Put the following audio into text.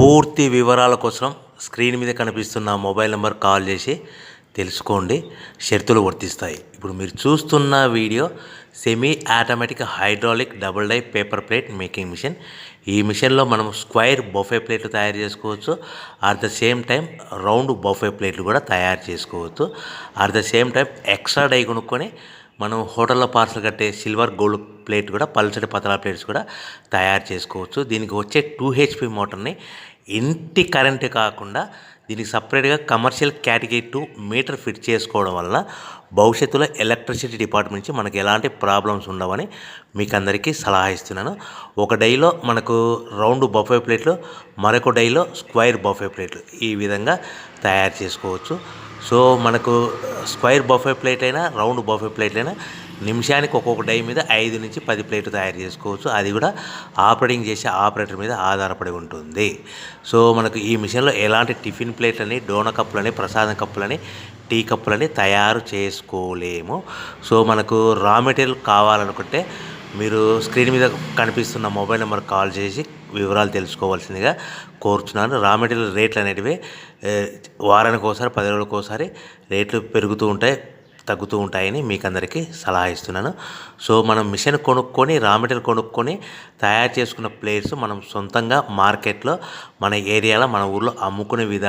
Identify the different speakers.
Speaker 1: పూర్తి వివరాల కోసం స్క్రీన్ మీద కనిపిస్తున్న మొబైల్ నెంబర్ కాల్ చేసి తెలుసుకోండి. షరతులు వర్తిస్తాయి. ఇప్పుడు మీరు చూస్తున్న video semi automatic hydraulic double die paper plate making machine. ఈ మిషన్లో మనం స్క్వైర్ బఫే ప్లేట్లు తయారు చేసుకోవచ్చు. At the same time round buffet ప్లేట్లు కూడా తయారు చేసుకోవచ్చు. At the same time extra die కొనుక్కొని మనం హోటల్లో పార్సల్ కట్టే సిల్వర్ గోల్డ్ ప్లేట్ కూడా పల్చటి పతలా ప్లేట్స్ కూడా తయారు చేసుకోవచ్చు. దీనికి వచ్చే 2 HP మోటార్ని ఇంటి కరెంటు కాకుండా దీనికి సపరేట్గా కమర్షియల్ కేటగిరీ 2 మీటర్ ఫిట్ చేసుకోవడం వల్ల భవిష్యత్తులో ఎలక్ట్రిసిటీ డిపార్ట్మెంట్ నుంచి మనకి ఎలాంటి ప్రాబ్లమ్స్ ఉండవని మీకు అందరికీ సలహా ఇస్తున్నాను. ఒక డైలో మనకు రౌండ్ బఫే ప్లేట్లు, మరొక డైలో స్క్వైర్ బఫే ప్లేట్లు ఈ విధంగా తయారు చేసుకోవచ్చు. సో మనకు స్క్వైర్ బఫే ప్లేట్ అయినా రౌండ్ బఫే ప్లేట్ అయినా నిమిషానికి ఒక్కొక్క డై మీద 5 నుంచి 10 ప్లేట్లు తయారు చేసుకోవచ్చు. అది కూడా ఆపరేటింగ్ చేసే ఆపరేటర్ మీద ఆధారపడి ఉంటుంది. సో మనకు ఈ మిషన్లో ఎలాంటి టిఫిన్ ప్లేట్లని, డోనా కప్పులని, ప్రసాదం కప్పులని, టీ కప్పులని తయారు చేసుకోలేము. సో మనకు రా మెటీరియల్ కావాలనుకుంటే మీరు స్క్రీన్ మీద కనిపిస్తున్న మొబైల్ నెంబర్ కాల్ చేసి వివరాలు తెలుసుకోవాల్సిందిగా కోరుచున్నాను. రా మెటీరియల్ రేట్లు అనేటివి వారానికి ఒకసారి, 10 రోజులకు ఒకసారి రేట్లు పెరుగుతూ ఉంటాయి, తగ్గుతూ ఉంటాయని మీకు అందరికీ సలహా ఇస్తున్నాను. సో మనం మిషన్ కొనుక్కొని రా మెటీరియల్ కొనుక్కొని తయారు చేసుకున్న ప్లేట్స్ మనం సొంతంగా మార్కెట్లో మన ఏరియాలో మన ఊర్లో అమ్ముకునే విధానం